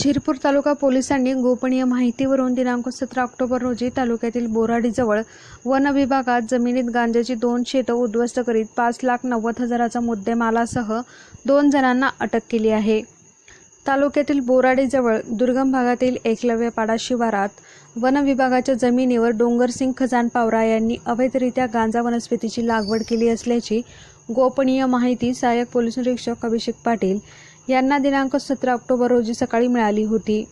शिरपूर तालुका पोलिसांनी गोपनीय माहितीवरून दिनांक 17 ऑक्टोबर रोजी तालुक्यातील बोराडीजवळ वन विभागात जमिनीत गांजाची 2 शेतं उद्ध्वस्त करीत 5,90,000चा मुद्देमालासह 2 जणांना अटक केली आहे। तालुक्यातील बोराडीजवळ दुर्गम भागातील एकलव्यपाडा शिवारात वन विभागाच्या जमिनीवर डोंगरसिंग खजान पावरा यांनी अवैधरित्या गांजा वनस्पतीची लागवड केली असल्याची गोपनीय माहिती सहाय्यक पोलीस निरीक्षक अभिषेक पाटील यांना दिनांक 17 ऑक्टोबर रोजी सकाळी मिळाली होती।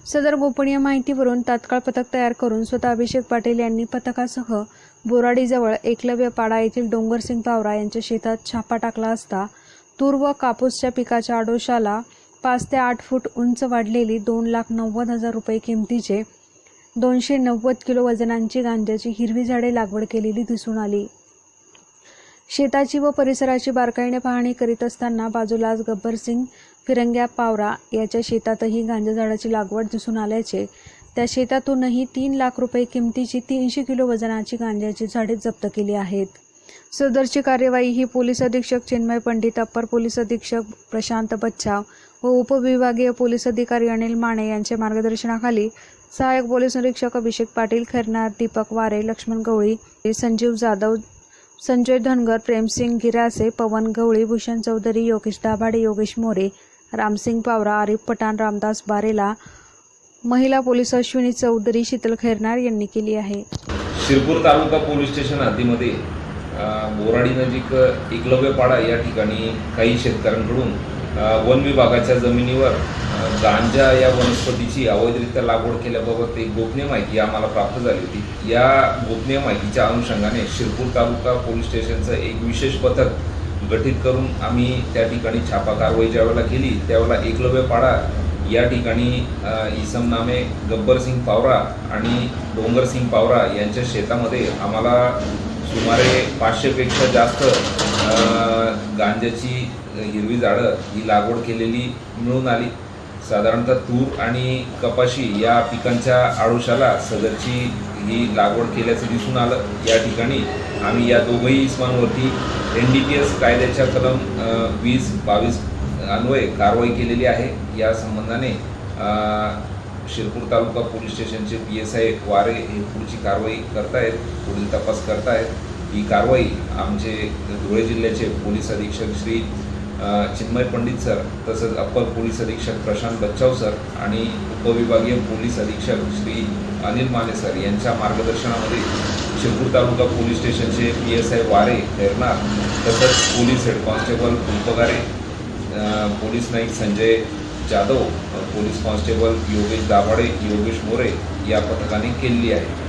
सदर गोपनीय माहितीवरून तात्काळ पथक तयार करून स्वतः अभिषेक पाटील यांनी पथकासह बोराडीजवळ एकलव्यपाडा येथील डोंगरसिंग पावरा यांच्या शेतात छापा टाकला असता तूर व कापूसच्या पिकाच्या आडोशाला 5 ते 8 फूट उंच वाढलेली 2,90,000 रुपये किमतीचे 290 किलो वजनांची गांजाची हिरवी झाडे लागवड केलेली दिसून आली। शेताची व परिसराची बारकाईने पाहणी करीत असताना बाजूलाच गब्बरसिंग फिरंग्या पावरा याच्या शेतातही गांजा झाडाची लागवड दिसून आल्याचे, त्या शेतातूनही 3 लाख रुपये किमतीची 300 किलो वजनाची गांजाची झाडे जप्त केली आहेत। सदरची कार्यवाही ही पोलीस अधीक्षक चिन्मय पंडित, अप्पर पोलीस अधीक्षक प्रशांत बच्चाव व उपविभागीय पोलीस अधिकारी अनिल माने यांच्या मार्गदर्शनाखाली सहाय्यक पोलीस निरीक्षक अभिषेक पाटील, खैरनार दीपक वारे, लक्ष्मण गवळी, संजीव जाधव, संजय धनगर, प्रेमसिंग गिरासे, पवन गवळी, भूषण चौधरी, योगेश दाभाडे, योगेश मोरे, रामसिंग पावरा, आरिफ पठाण, रामदास बारेला, महिला पोलीस अश्विनी चौधरी, शीतल खैरनार यांनी केली आहे। शिरपूर तालुका पोलीस स्टेशन हद्दीमध्ये बोराडी नजीक एकलव्यपाडा या ठिकाणी काही शेतकऱ्यांकडून वन विभागाच्या जमिनीवर गांजा या वनस्पतीची अवैधरित्या लागवड केल्याबाबत एक गोपनीय माहिती आम्हाला प्राप्त झाली होती। या गोपनीय माहितीच्या अनुषंगाने शिरपूर तालुका पोलीस स्टेशनचं एक विशेष पथक गठीत करून आम्ही त्या ठिकाणी छापा कारवाई ज्यावेळेला केली त्यावेळेला एकलव्यपाडा या ठिकाणी इसम नामे गब्बरसिंग पावरा आणि डोंगरसिंग पावरा यांच्या शेतामध्ये आम्हाला सुमारे 500पेक्षा जास्त गांजाची हिरवी झाडं ही लागवड केलेली मिळून आली। साधारणतः तूर आणि कपाशी या पिकांच्या आडोशाला सदरची ही लागवड केल्याचं दिसून आलं। या ठिकाणी आम्ही या दोघंही इस्मांवरती NDPS कायद्याच्या कलम 20-22 अन्वये कारवाई केलेली आहे। या संबंधाने शिरपूर तालुका पोलीस स्टेशनचे PSI वारे हे पुढची कारवाई करतायत, पुढील तपास करतायत। ही कारवाई आमचे धुळे जिल्ह्याचे पोलीस अधीक्षक श्री चिन्मय पंडित सर, तसंच अप्पर पोलीस अधीक्षक प्रशांत बच्चाव सर आणि उपविभागीय पोलीस अधीक्षक श्री अनिल माने सर यांच्या मार्गदर्शनामध्ये शिरपूर तालुका पोलीस स्टेशनचे PSI वारे, खैरनार, तसंच police head constable Phulpagare, police Naik Sanjay Jadhav, police constable Yogesh Dabhade, Yogesh More या पथकाने केलेली आहे।